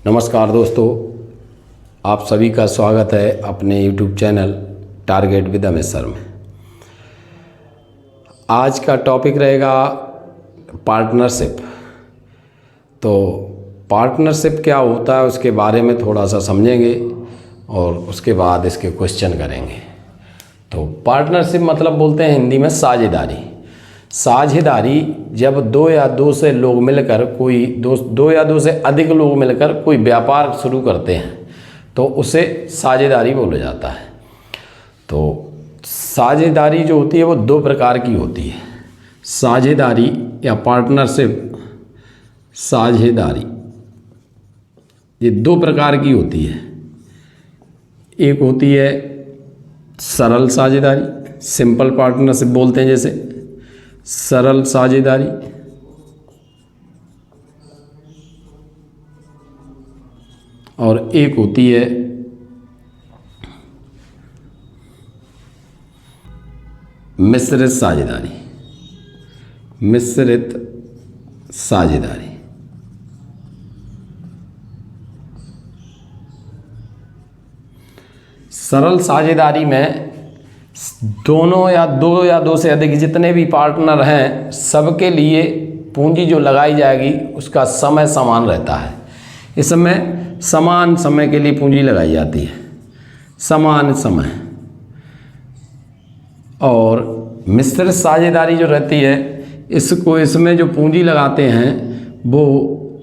नमस्कार दोस्तों, आप सभी का स्वागत है अपने YouTube channel target with Amit sir में। आज का टॉपिक रहेगा पार्टनरशिप। तो पार्टनरशिप क्या होता है उसके बारे में थोड़ा सा समझेंगे और उसके बाद इसके क्वेश्चन करेंगे। तो पार्टनरशिप मतलब बोलते हैं हिंदी में साझेदारी। साझेदारी जब दो या दो से लोग मिलकर दो या दो से अधिक लोग मिलकर कोई व्यापार शुरू करते हैं तो उसे साझेदारी बोला जाता है। तो साझेदारी जो होती है वो दो प्रकार की होती है। साझेदारी या पार्टनरशिप, साझेदारी ये दो प्रकार की होती है। एक होती है सरल साझेदारी, सिंपल पार्टनरशिप बोलते हैं जैसे, सरल साझेदारी। और एक होती है मिश्रित साझेदारी, मिश्रित साझेदारी। सरल साझेदारी में दोनों या दो से अधिक जितने भी पार्टनर हैं सबके लिए पूंजी जो लगाई जाएगी उसका समय समान रहता है। इसमें समान समय के लिए पूंजी लगाई जाती है, समान समय। और मिश्रित साझेदारी जो रहती है इसमें जो पूंजी लगाते हैं वो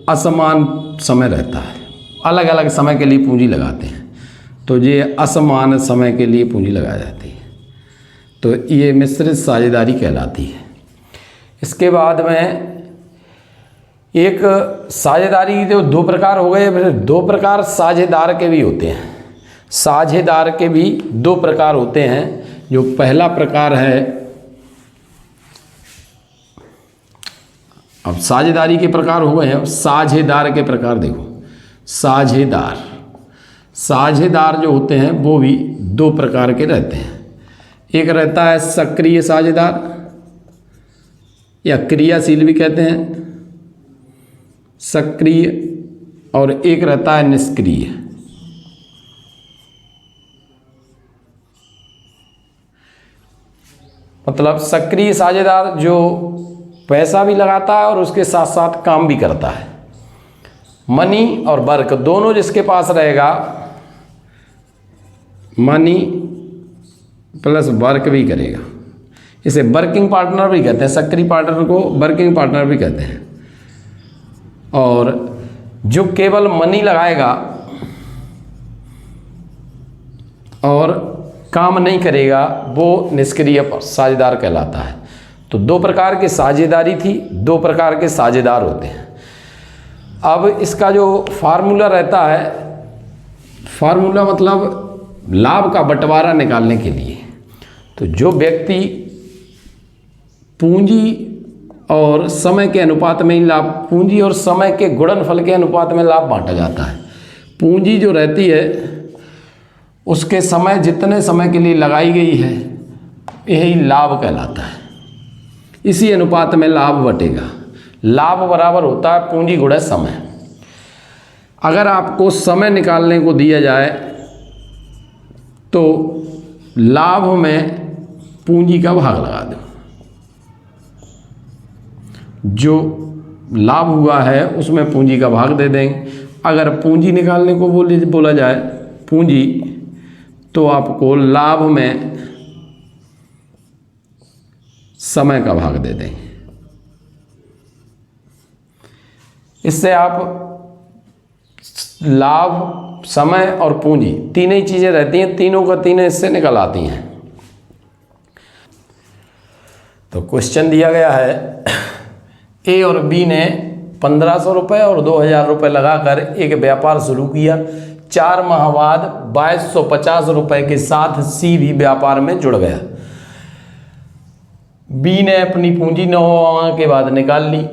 असमान समय रहता है, अलग अलग समय के लिए पूंजी लगाते हैं। तो ये असमान समय के लिए पूंजी लगाई जाती है, तो ये मिश्रित साझेदारी कहलाती है। इसके बाद में एक साझेदारी जो दो प्रकार हो गए, फिर दो प्रकार साझेदार के भी होते हैं। साझेदार के भी दो प्रकार होते हैं। जो पहला प्रकार है, अब साझेदारी के प्रकार हो गए हैं, साझेदार के प्रकार देखो। साझेदार जो होते हैं वो भी दो प्रकार के रहते हैं। एक रहता है सक्रिय साझेदार या क्रियाशील भी कहते हैं, सक्रिय। और एक रहता है निष्क्रिय। मतलब सक्रिय साझेदार जो पैसा भी लगाता है और उसके साथ साथ काम भी करता है। मनी और वर्क दोनों जिसके पास रहेगा, मनी प्लस वर्क भी करेगा, इसे वर्किंग पार्टनर भी कहते हैं। सक्रिय पार्टनर को वर्किंग पार्टनर भी कहते हैं। और जो केवल मनी लगाएगा और काम नहीं करेगा वो निष्क्रिय साझेदार कहलाता है। तो दो प्रकार की साझेदारी थी, दो प्रकार के साझेदार होते हैं। अब इसका जो फार्मूला रहता है, फार्मूला मतलब लाभ का बंटवारा निकालने के लिए, तो जो व्यक्ति पूंजी और समय के अनुपात में ही लाभ, पूंजी और समय के गुणनफल के अनुपात में लाभ बांटा जाता है। पूंजी जो रहती है उसके समय, जितने समय के लिए लगाई गई है, यही लाभ कहलाता है। इसी अनुपात में लाभ बटेगा। लाभ बराबर होता है पूंजी गुणा समय। अगर आपको समय निकालने को दिया जाए तो लाभ में पूंजी का भाग लगा दो। जो लाभ हुआ है उसमें पूंजी का भाग दे देंगे। अगर पूंजी निकालने को बोला जाए पूंजी, तो आपको लाभ में समय का भाग दे देंगे। इससे आप लाभ, समय और पूंजी तीनों ही चीज़ें रहती हैं, तीनों का तीनों इससे निकल आती हैं। तो क्वेश्चन दिया गया है, ए और बी ने 1500 रुपये और 2000 रुपये लगाकर एक व्यापार शुरू किया। 4 माह बाद 2250 रुपये के साथ सी भी व्यापार में जुड़ गया। बी ने अपनी पूंजी 9 माह के बाद निकाल ली।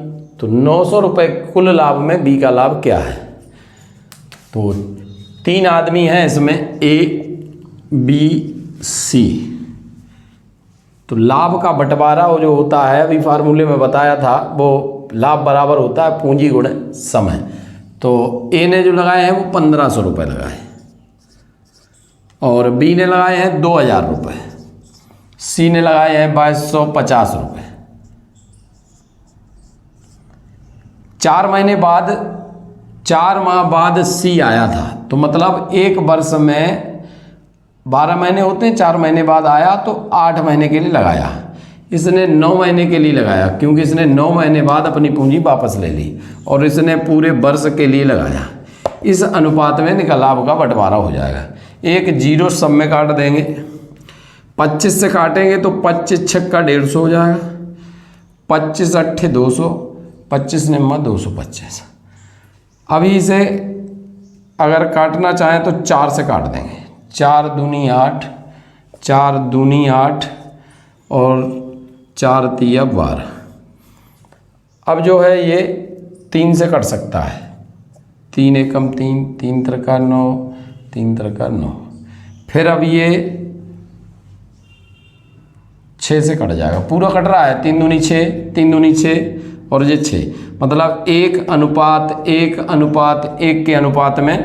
तो 900 रुपये कुल लाभ में बी का लाभ क्या है? तो 3 आदमी हैं इसमें, ए बी सी। तो लाभ का बंटवारा जो होता है, अभी फार्मूले में बताया था, वो लाभ बराबर होता है पूंजी गुणे समय। तो ए ने जो लगाए हैं वो 1500 रुपये लगाए और बी ने लगाए हैं 2000 रुपये, सी ने लगाए हैं 2250 रुपये। 4 माह बाद सी आया था, तो मतलब एक वर्ष में 12 महीने होते हैं, 4 महीने बाद आया तो 8 महीने के लिए लगाया। इसने 9 महीने के लिए लगाया क्योंकि इसने 9 महीने बाद अपनी पूंजी वापस ले ली और इसने पूरे वर्ष के लिए लगाया। इस अनुपात में निकल लाभ का बंटवारा हो जाएगा। एक 0 सब में काट देंगे, 25 से काटेंगे तो 25 छक्का 150 हो जाएगा, 25 अट्ठे 200, 25 निम्मा 225। अभी इसे अगर काटना चाहें तो 4 से काट देंगे, 4 दूनी 8, 4 दूनी 8 और 4 तिया 12। अब जो है ये 3 से कट सकता है, 3 एकम 3, 3 त्रिका 9, 3 त्रिका 9। फिर अब ये 6 से कट जाएगा, पूरा कट रहा है, 3 दूनी 6, 3 दूनी 6 और ये 6, मतलब 1:1:1 के अनुपात में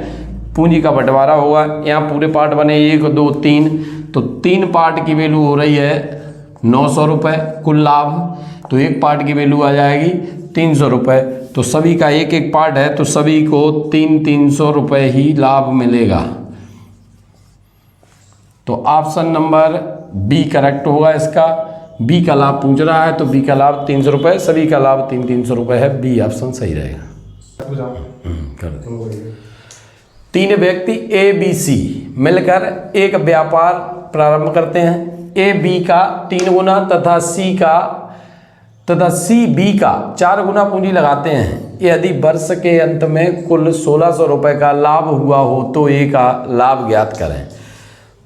पूंजी का बंटवारा होगा। यहाँ पूरे पार्ट बने 1 2 3, तो 3 पार्ट की वैल्यू हो रही है 900 रुपये कुल लाभ, तो एक पार्ट की वैल्यू आ जाएगी 300 रुपये। तो सभी का एक एक पार्ट है तो सभी को 300 रुपये ही लाभ मिलेगा। तो ऑप्शन नंबर बी करेक्ट होगा इसका। बी का लाभ पूछ रहा है तो बी का लाभ 300 रुपये, सभी का लाभ 300 रुपये है, बी ऑप्शन सही रहेगा। कर 3 व्यक्ति ए बी सी मिलकर एक व्यापार प्रारंभ करते हैं। ए बी का 3 गुना तथा सी बी का 4 गुना पूंजी लगाते हैं। यदि वर्ष के अंत में कुल 1600 रुपये का लाभ हुआ हो तो ए का लाभ ज्ञात करें।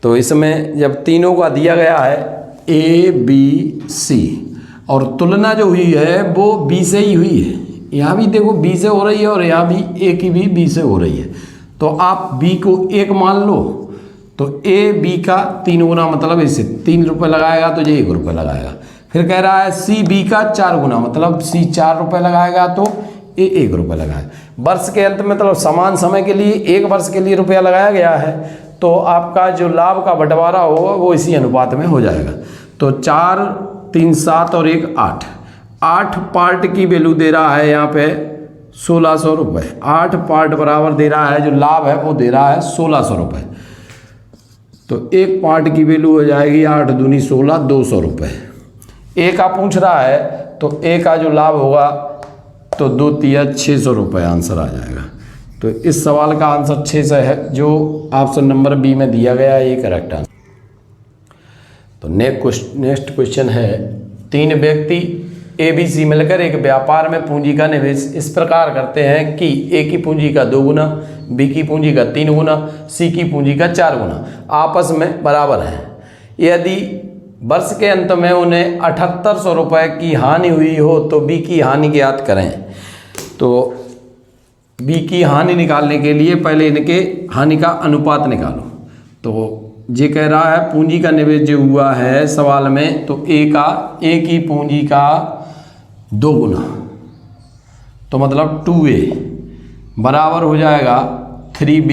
तो इसमें जब तीनों का दिया गया है ए बी सी और तुलना जो हुई है वो बी से ही हुई है, यहाँ भी देखो बी से हो रही है और यहाँ भी ए की भी बी से हो रही है, तो आप बी को 1 मान लो। तो ए बी का 3 गुना मतलब इसे 3 रुपये लगाएगा तो ये 1 रुपये लगाएगा। फिर कह रहा है सी बी का 4 गुना मतलब सी 4 रुपये लगाएगा तो ए 1 रुपये लगाएगा। वर्ष के अंत में मतलब समान समय के लिए 1 वर्ष के लिए रुपया लगाया गया है, तो आपका जो लाभ का बंटवारा होगा वो इसी अनुपात में हो जाएगा। तो 4 3 7 और 1 8, 8 पार्ट की वैल्यू दे रहा है यहाँ पे 1600 रुपये। 8 पार्ट बराबर दे रहा है, जो लाभ है वो दे रहा है 1600 रुपये। तो एक पार्ट की वैल्यू हो जाएगी 8 दूनी 16, 200 रुपये। ए का पूछ रहा है तो ए का जो लाभ होगा तो 2 तिया 600 रुपये आंसर आ जाएगा। तो इस सवाल का आंसर 600 है, जो ऑप्शन नंबर बी में दिया गया है, ये करेक्ट आंसर। तो नेक्स्ट क्वेश्चन है, 3 व्यक्ति ए बी सी मिलकर एक व्यापार में पूंजी का निवेश इस प्रकार करते हैं कि ए की पूंजी का 2 गुना, बी की पूंजी का 3 गुना, सी की पूंजी का 4 गुना आपस में बराबर है। यदि वर्ष के अंत में उन्हें 7800 रुपये की हानि हुई हो तो बी की हानि ज्ञात करें। तो बी की हानि निकालने के लिए पहले इनके हानि का अनुपात निकालो। तो ये कह रहा है पूंजी का निवेश जो हुआ है सवाल में, तो ए की पूंजी का 2 गुना, तो मतलब 2a बराबर हो जाएगा 3b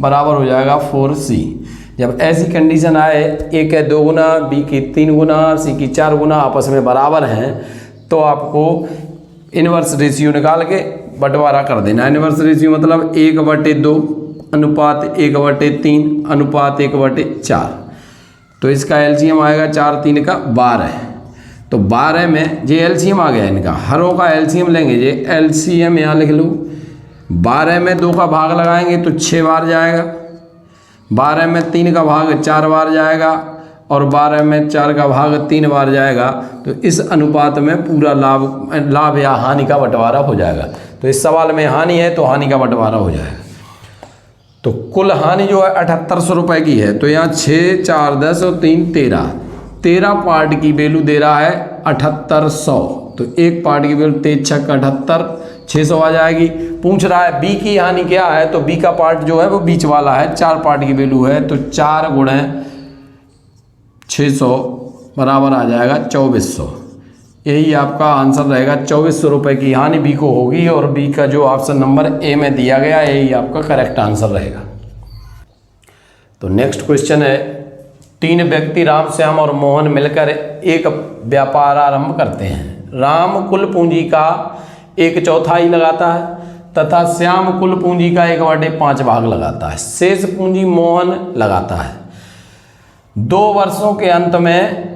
बराबर हो जाएगा 4c। जब ऐसी कंडीशन आए ए के 2 गुना, बी की 3 गुना, सी की 4 गुना आपस में बराबर हैं, तो आपको इनवर्स रेशियो निकाल के बंटवारा कर देना। इनवर्स रेशियो मतलब 1/2 अनुपात 1/3 अनुपात 1/4। तो इसका एलसीएम आएगा 4 3 का 12। तो 12 में ये एलसीएम आ गया इनका, हरों का एलसीएम लेंगे, ये एलसीएम यहाँ लिख लो। 12 में 2 का भाग लगाएंगे तो 6 बार जाएगा, 12 में 3 का भाग 4 बार जाएगा और 12 में 4 का भाग 3 बार जाएगा। तो इस अनुपात में पूरा लाभ या हानि का बंटवारा हो जाएगा। तो इस सवाल में हानि है तो हानि का बंटवारा हो जाएगा। तो कुल हानि जो है 7800 रुपये की है, तो यहाँ 6 4 10 और 3 13 पार्ट की वैल्यू दे रहा है 7800। तो एक पार्ट की वैल्यू 3 6 78 600 आ जाएगी। पूछ रहा है बी की हानि क्या है, तो बी का पार्ट जो है वो बीच वाला है, 4 पार्ट की वैल्यू है, तो 4 × 600 बराबर आ जाएगा 2400। यही आपका आंसर रहेगा 2400 रुपये की हानि बी को होगी, और बी का जो ऑप्शन नंबर ए में दिया गया यही आपका करेक्ट आंसर रहेगा। तो नेक्स्ट क्वेश्चन है, 3 व्यक्ति राम, श्याम और मोहन मिलकर एक व्यापार आरंभ करते हैं। राम कुल पूंजी का 1/4 लगाता है तथा श्याम कुल पूंजी का 1/5 भाग लगाता है। शेष पूंजी मोहन लगाता है। 2 वर्षों के अंत में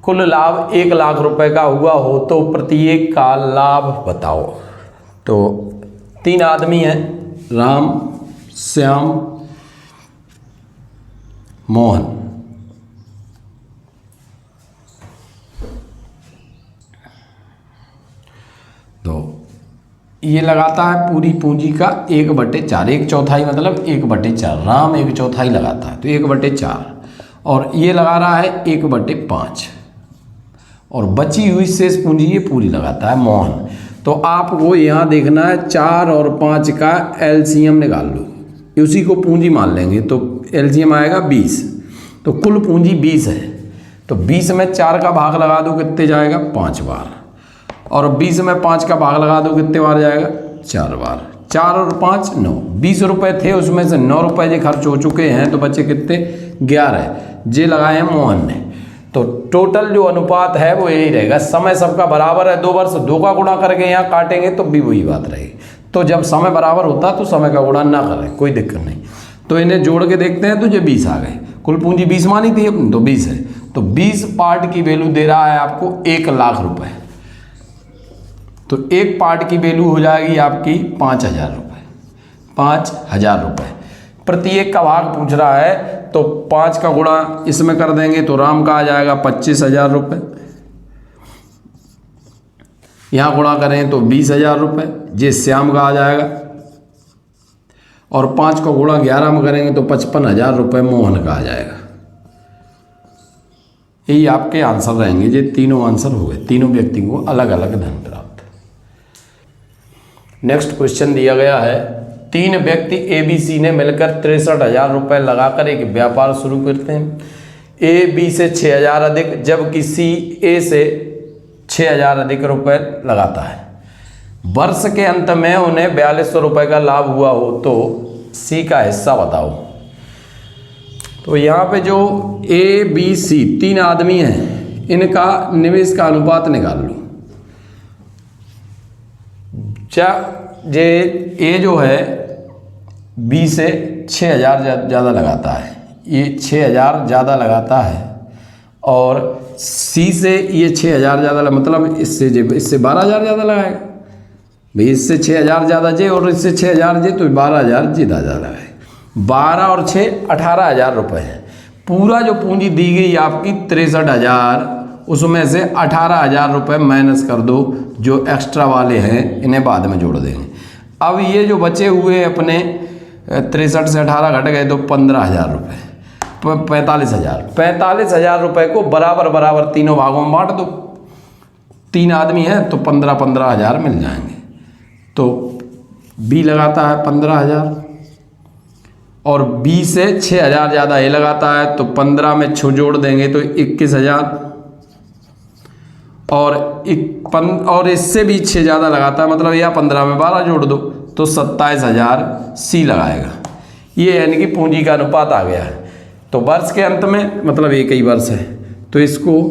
कुल लाभ 1 लाख रुपए का हुआ हो तो प्रत्येक का लाभ बताओ। तो 3 आदमी हैं, राम, श्याम, मोहन। तो ये लगाता है पूरी पूंजी का 1/4, 1/4 मतलब 1/4। राम 1/4 लगाता है तो 1/4, और ये लगा रहा है 1/5, और बची हुई शेष पूंजी ये पूरी लगाता है मोहन। तो आपको यहाँ देखना है 4 और 5 का एलसीएम निकाल लो, उसी को पूंजी मान लेंगे तो एलसीएम आएगा 20। तो कुल पूंजी 20 है, तो 20 में 4 का भाग लगा दो, कितने जाएगा? 5 बार। और 20 में 5 का भाग लगा दो, कितने बार जाएगा? 4 बार। 4 और 5 9। 20 रुपये थे, उसमें से 9 रुपये जो खर्च हो चुके हैं, तो बचे कितने? 11 जे लगाए हैं मोहन ने। तो टोटल जो अनुपात है वो यही रहेगा। समय सबका बराबर है, 2 वर्ष 2 का गुणा करके यहाँ काटेंगे तो भी वही बात रहेगी। तो जब समय बराबर होता तो समय का गुणा ना करें, कोई दिक्कत नहीं। तो इन्हें जोड़ के देखते हैं तो ये 20 आ गए। कुल पूंजी 20 मानी थी अपनी, तो 20 है। तो 20 पार्ट की वैल्यू दे रहा है आपको 1 लाख रुपए। तो एक पार्ट की वैल्यू हो जाएगी आपकी 5000 रुपये। 5000 रुपये प्रत्येक का भाग पूछ रहा है, तो 5 का गुणा इसमें कर देंगे तो राम का आ जाएगा 25,000 रुपये। यहाँ गुणा करें तो 20,000 रुपये, ये श्याम का आ जाएगा। और 5 का गुणा 11 में करेंगे तो 55,000 रुपये मोहन का आ जाएगा। यही आपके आंसर रहेंगे। ये तीनों आंसर हो गए, तीनों व्यक्ति को अलग अलग धन प्राप्त। नेक्स्ट क्वेश्चन दिया गया है, 3 व्यक्ति ABC ने मिलकर 63,000 रुपये लगाकर एक व्यापार शुरू करते हैं। A B से 6,000 अधिक, जबकि C A से 6,000 अधिक रुपये लगाता है। वर्ष के अंत में उन्हें 4200 रुपये का लाभ हुआ हो तो C का हिस्सा बताओ। तो यहाँ पे जो A B C 3 आदमी हैं, इनका निवेश का अनुपात निकाल लो। जे ए जो है बी से 6,000 ज़्यादा लगाता है, ये 6,000 ज़्यादा लगाता है, और सी से ये 6,000 ज़्यादा, मतलब इससे 12,000 ज़्यादा लगाएगा भाई। इससे 6,000 ज़्यादा जे और इससे 6,000 जे, तो 12,000 ज़्यादा लगाए। 12 और 6 18,000 रुपये है। पूरा जो पूंजी दी गई आपकी 63,000, उसमें से 18,000 रुपये माइनस कर दो, जो एक्स्ट्रा वाले हैं इन्हें बाद में जोड़ देंगे। अब ये जो बचे हुए अपने 63 से 18 घट गए तो 15,000 रुपये, 45,000 रुपये को बराबर बराबर तीनों भागों में बांट दो। 3 आदमी हैं तो 15,000 मिल जाएंगे। तो बी लगाता है 15,000, और बी से 6,000 ज़्यादा ए लगाता है, तो 15 में 6 जोड़ देंगे तो 21,000, और इससे भी 6 ज़्यादा लगाता है, मतलब यह 15 में 12 जोड़ दो तो 27,000 सी लगाएगा। ये यानी कि पूंजी का अनुपात आ गया है। तो वर्ष के अंत में, मतलब एक ही वर्ष है, तो इसको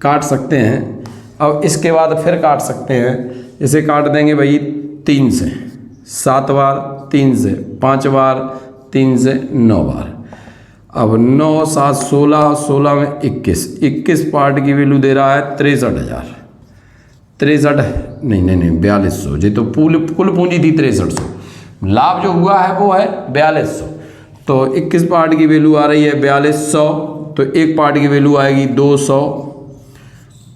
काट सकते हैं। अब इसके बाद फिर काट सकते हैं। इसे काट देंगे भाई 3 से 7 बार, 3 से 5 बार, 3 से 9 बार। अब 9 7 16, 16 में 21 पार्ट की वैल्यू दे रहा है 63,000। 4200। जी तो कुल पूंजी थी 6300, लाभ जो हुआ है वो है 4200। तो 21 पार्ट की वैल्यू आ रही है 4200, तो एक पार्ट की वैल्यू आएगी 200।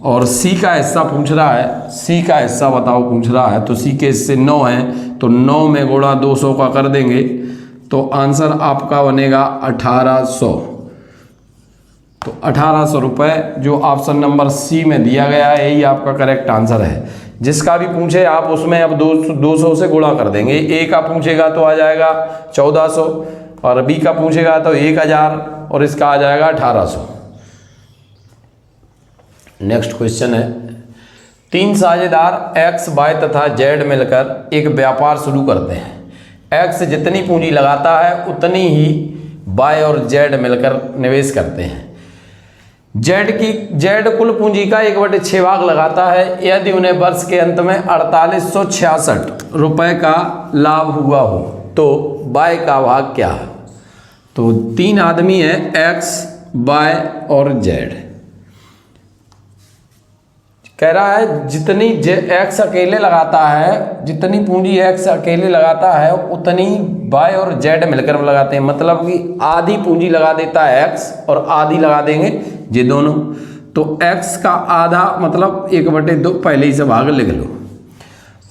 और सी का हिस्सा पूछ रहा है, सी का हिस्सा बताओ पूछ रहा है। तो सी के हिस्से 9 हैं, तो 9 में गुणा 200 का कर देंगे तो आंसर आपका बनेगा 1800। तो 1800 रुपये जो ऑप्शन नंबर सी में दिया गया है यही आपका करेक्ट आंसर है। जिसका भी पूछे आप उसमें अब 200 से गुणा कर देंगे। ए का पूछेगा तो आ जाएगा 1400, और बी का पूछेगा तो 1000, और इसका आ जाएगा 1800। नेक्स्ट क्वेश्चन है, तीन साझेदार एक्स, वाई तथा जेड मिलकर एक व्यापार शुरू करते हैं। एक्स जितनी पूंजी लगाता है उतनी ही वाई और जेड मिलकर निवेश करते हैं। जेड कुल पूंजी का 1/6 भाग लगाता है। यदि उन्हें वर्ष के अंत में 4866 रुपये का लाभ हुआ हो तो वाई का भाग क्या है? तो तीन आदमी हैं, एक्स, वाई और जेड। कह रहा है जितनी एक्स अकेले लगाता है, जितनी पूंजी एक्स अकेले लगाता है उतनी वाई और जेड मिलकर लगाते हैं। मतलब कि आधी पूंजी लगा देता है एक्स और आधी लगा देंगे ये दोनों। तो एक्स का आधा मतलब 1/2 पहले ही से भाग लिख लो।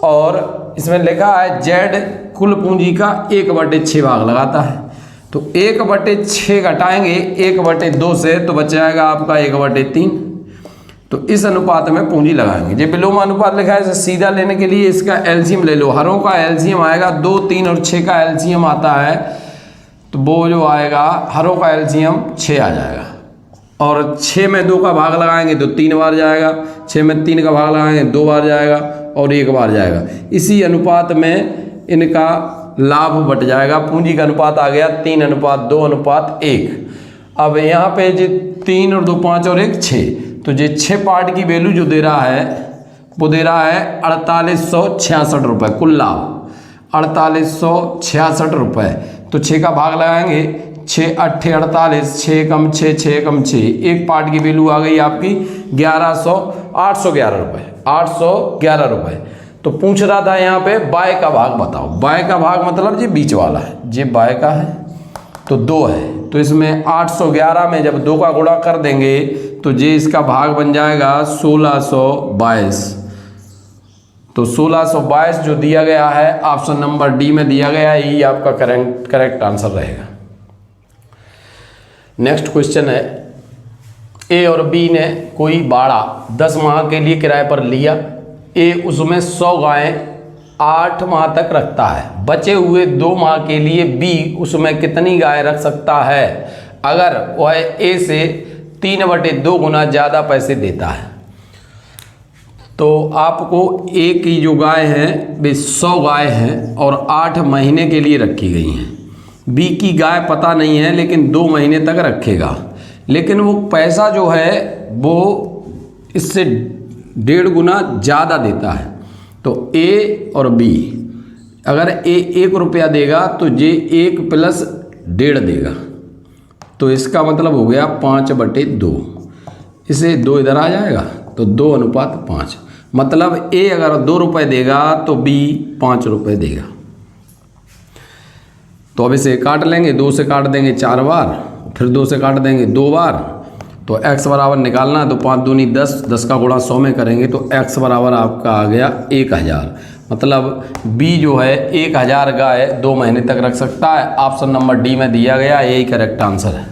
और इसमें लिखा है जेड कुल पूंजी का 1/6 भाग लगाता है। तो 1/6 घटाएंगे 1/2 से तो बच जाएगा आपका 1/3। तो इस अनुपात में पूंजी लगाएंगे। ये विलोम अनुपात लिखा है, इसे सीधा लेने के लिए इसका एलसीएम ले लो। हरों का एलसीएम आएगा 2, 3 और 6 का एलसीएम आता है तो वो जो आएगा हरों का एलसीएम 6 आ जाएगा। और 6 में 2 का भाग लगाएंगे तो 3 बार जाएगा, 6 में 3 का भाग लगाएंगे 2 बार जाएगा और 1 बार जाएगा। इसी अनुपात में इनका लाभ बट जाएगा। पूंजी का अनुपात आ गया 3:2:1। अब यहाँ पे जो 3 और 2 5 और 1 6, तो ये 6 पार्ट की वैल्यू जो दे रहा है वो दे रहा है 4866 रुपये कुल लाभ, 4866 रुपये। तो 6 का भाग लगाएंगे, 6 8 48, 6 कम 6, 6 कम 6, एक पार्ट की वैल्यू आ गई आपकी 811 रुपये, 811 रुपये। तो पूछ रहा था यहाँ पे बाय का भाग बताओ। बाय का भाग मतलब ये बीच वाला है, ये बाय का है तो 2 है। तो इसमें 811 में जब 2 का गुणा कर देंगे तो ये इसका भाग बन जाएगा 1622। तो 1622 जो दिया गया है ऑप्शन नंबर डी में दिया गया है, यही आपका करेक्ट आंसर रहेगा। नेक्स्ट क्वेश्चन है, ए और बी ने कोई बाड़ा 10 माह के लिए किराए पर लिया। ए उसमें 100 गायें 8 माह तक रखता है। बचे हुए 2 माह के लिए बी उसमें कितनी गाय रख सकता है अगर वह ए से 3/2 गुना ज़्यादा पैसे देता है? तो आपको ए की जो गाय है वे 100 गाय हैं और 8 महीने के लिए रखी गई हैं। बी की गाय पता नहीं है लेकिन 2 महीने तक रखेगा, लेकिन वो पैसा जो है वो इससे 1.5 गुना ज़्यादा देता है। तो ए और बी, अगर ए 1 रुपया देगा तो ये 1 + 1.5 देगा, तो इसका मतलब हो गया 5/2। इसे 2 इधर आ जाएगा तो 2:5। मतलब ए अगर 2 रुपये देगा तो बी 5 रुपये देगा। तो अब इसे काट लेंगे, 2 से काट देंगे 4 बार, फिर 2 से काट देंगे 2 बार। तो x बराबर निकालना है तो 5 दूनी 10, 10 का गुणा 100 में करेंगे तो x बराबर आपका आ गया 1000। मतलब बी जो है 1000 गाय 2 महीने तक रख सकता है। ऑप्शन नंबर डी में दिया गया, यही करेक्ट आंसर है।